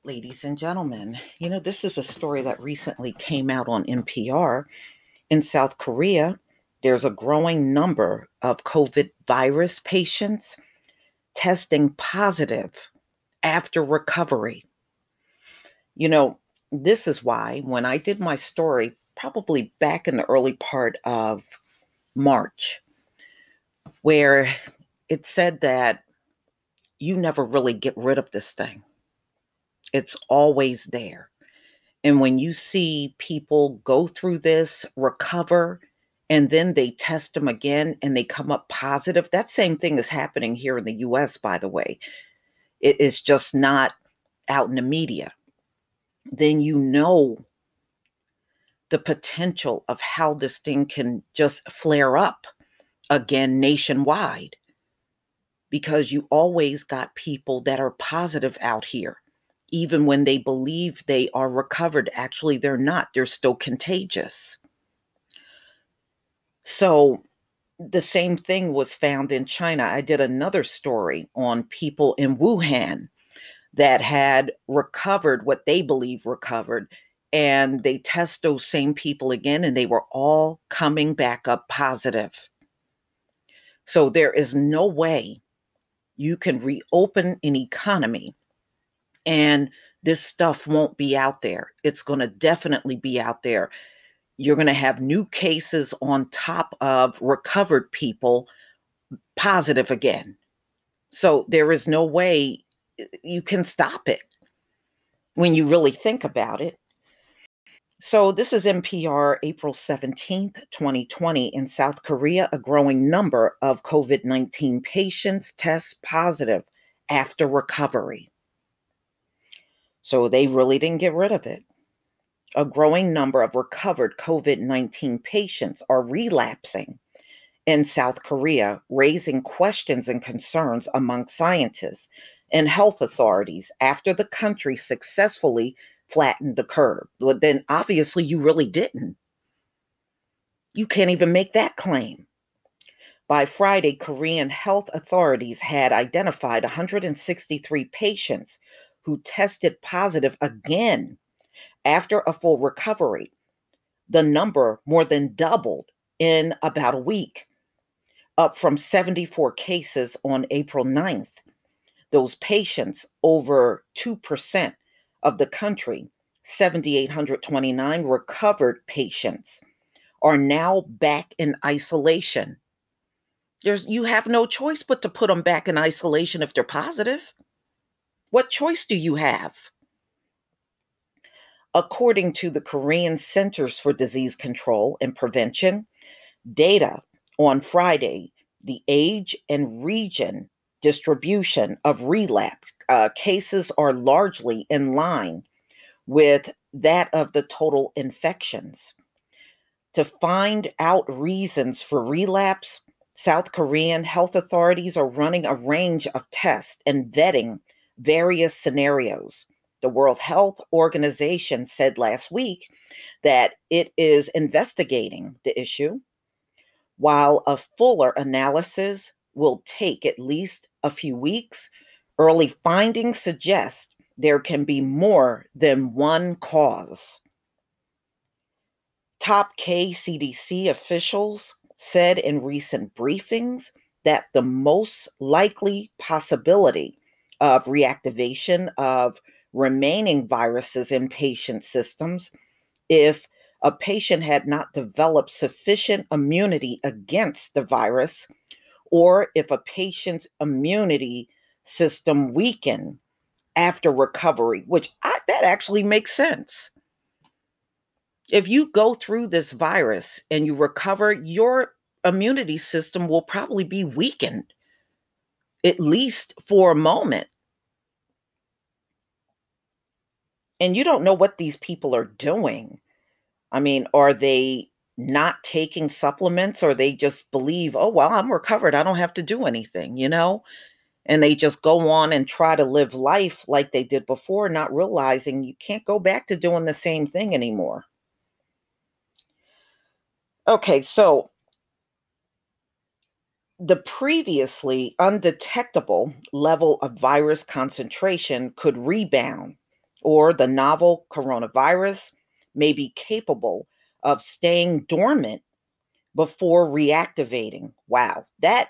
Ladies and gentlemen, this is a story that recently came out on NPR. In South Korea, there's a growing number of COVID virus patients testing positive after recovery. You know, this is why when I did my story, probably back in the early part of March, where it said that you never really get rid of this thing, it's always there. And when you see people go through this, recover, and then they test them again and they come up positive, that same thing is happening here in the US, by the way. It is just not out in the media. Then you know the potential of how this thing can just flare up again nationwide, because you always got people that are positive out here. Even when they believe they are recovered, actually they're not. They're still contagious. So the same thing was found in China. I did another story on people in Wuhan that had recovered what they believe recovered, and they test those same people again, and they were all coming back up positive. So there is no way you can reopen an economy and this stuff won't be out there. It's going to definitely be out there. You're going to have new cases on top of recovered people positive again. So there is no way you can stop it when you really think about it. So this is NPR, April 17th, 2020. In South Korea, a growing number of COVID-19 patients test positive after recovery. So they really didn't get rid of it. A growing number of recovered COVID-19 patients are relapsing in South Korea, raising questions and concerns among scientists and health authorities after the country successfully flattened the curve. Well, then obviously you really didn't. You can't even make that claim. By Friday, Korean health authorities had identified 163 patients who tested positive again after a full recovery. The number more than doubled in about a week, up from 74 cases on April 9th. Those patients, over 2% of the country, 7,829 recovered patients, are now back in isolation. You have no choice but to put them back in isolation if they're positive. What choice do you have? According to the Korean Centers for Disease Control and Prevention, data on Friday, the age and region distribution of relapse cases are largely in line with that of the total infections. To find out reasons for relapse, South Korean health authorities are running a range of tests and vetting various scenarios. The World Health Organization said last week that it is investigating the issue, while a fuller analysis will take at least a few weeks. Early findings suggest there can be more than one cause. Top KCDC officials said in recent briefings that the most likely possibility of reactivation of remaining viruses in patient systems, if a patient had not developed sufficient immunity against the virus, or if a patient's immunity system weakened after recovery, that actually makes sense. If you go through this virus and you recover, your immunity system will probably be weakened, at least for a moment. And you don't know what these people are doing. I mean, are they not taking supplements, or they just believe, oh, well, I'm recovered, I don't have to do anything, And they just go on and try to live life like they did before, not realizing you can't go back to doing the same thing anymore. Okay, so the previously undetectable level of virus concentration could rebound or the novel coronavirus may be capable of staying dormant before reactivating. Wow, that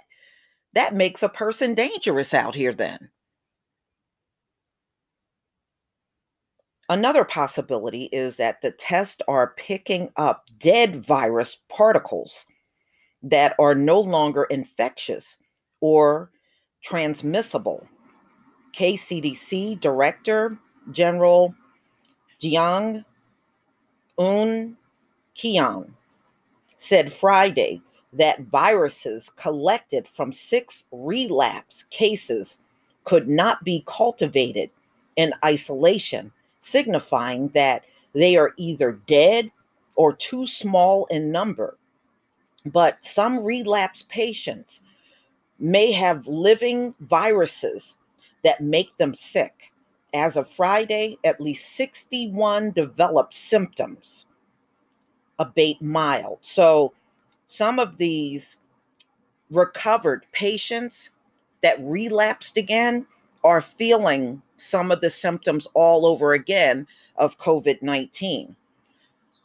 makes a person dangerous out here then. Another possibility is that the tests are picking up dead virus particles that are no longer infectious or transmissible. KCDC Director General Jiang Un Qian said Friday that viruses collected from 6 relapse cases could not be cultivated in isolation, signifying that they are either dead or too small in number. But some relapse patients may have living viruses that make them sick. As of Friday, at least 61 developed symptoms, abate mild. So some of these recovered patients that relapsed again are feeling some of the symptoms all over again of COVID 19.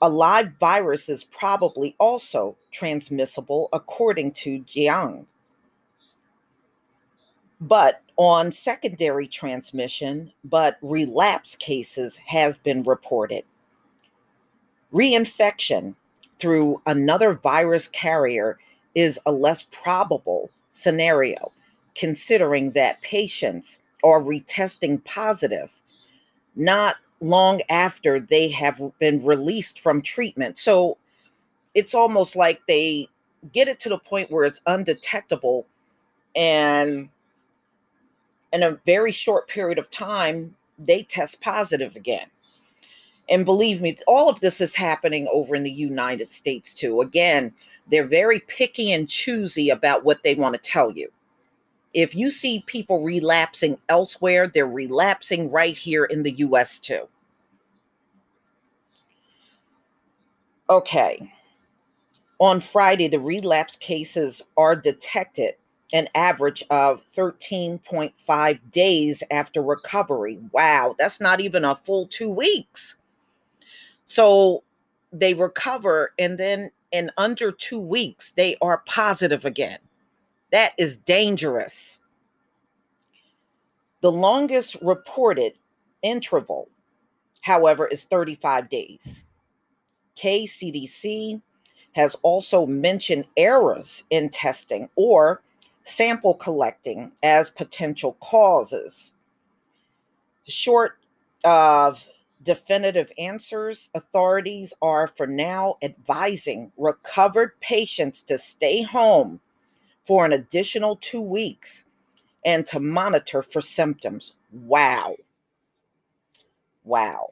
A live virus is probably also transmissible, according to Jiang. But on secondary transmission, but relapse cases has been reported. Reinfection through another virus carrier is a less probable scenario, considering that patients are retesting positive not long after they have been released from treatment. So it's almost like they get it to the point where it's undetectable, and in a very short period of time, they test positive again. And believe me, all of this is happening over in the United States too. Again, they're very picky and choosy about what they want to tell you. If you see people relapsing elsewhere, they're relapsing right here in the US too. Okay. On Friday, the relapse cases are detected an average of 13.5 days after recovery. Wow, that's not even a full 2 weeks. So they recover, and then in under 2 weeks, they are positive again. That is dangerous. The longest reported interval, however, is 35 days. KCDC has also mentioned errors in testing or sample collecting as potential causes. Short of definitive answers, authorities are for now advising recovered patients to stay home for an additional 2 weeks and to monitor for symptoms. Wow. Wow.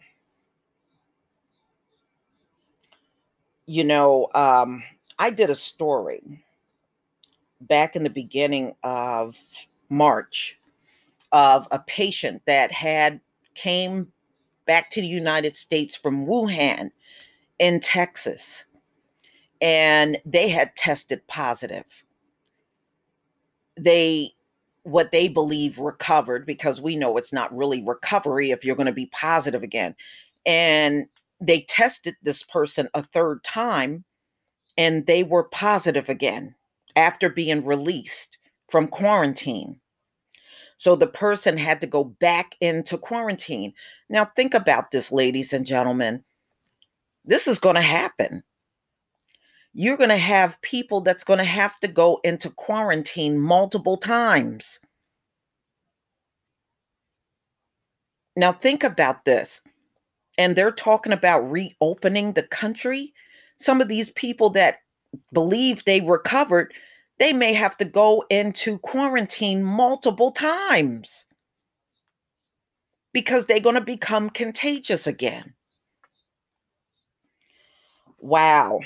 You know, I did a story back in the beginning of March of a patient that had came back to the United States from Wuhan in Texas, and they had tested positive. They what they believe recovered, because we know it's not really recovery if you're going to be positive again. And they tested this person a third time, and they were positive again after being released from quarantine. So the person had to go back into quarantine. Now, think about this, ladies and gentlemen. This is going to happen. You're going to have people that's going to have to go into quarantine multiple times. Now, think about this. And they're talking about reopening the country. Some of these people that believe they recovered, they may have to go into quarantine multiple times because they're going to become contagious again. Wow,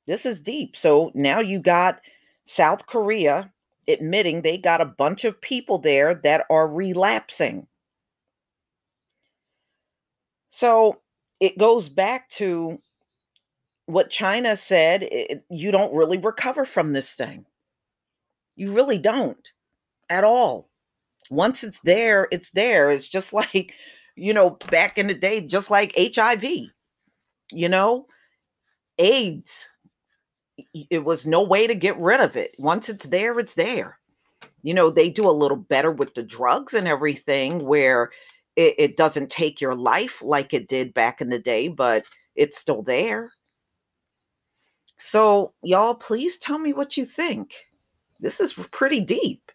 this is deep. So now you got South Korea admitting they got a bunch of people there that are relapsing. So it goes back to what China said, you don't really recover from this thing. You really don't at all. Once it's there, it's there. It's just like Back in the day, just like HIV, you know, AIDS, it was no way to get rid of it. Once it's there, it's there. They do a little better with the drugs and everything where it doesn't take your life like it did back in the day, but it's still there. So, y'all, please tell me what you think. This is pretty deep.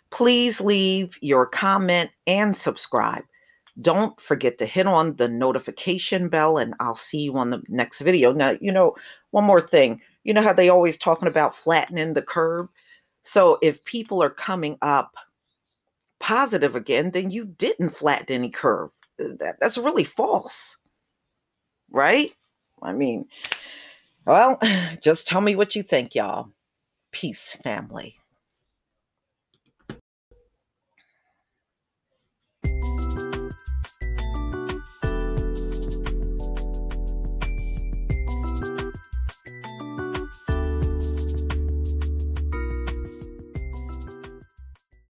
Please leave your comment and subscribe. Don't forget to hit on the notification bell, and I'll see you on the next video. Now, one more thing. You know how they always talking about flattening the curve? So if people are coming up positive again, then you didn't flatten any curve. That's really false, right? I mean, well, just tell me what you think, y'all. Peace, family.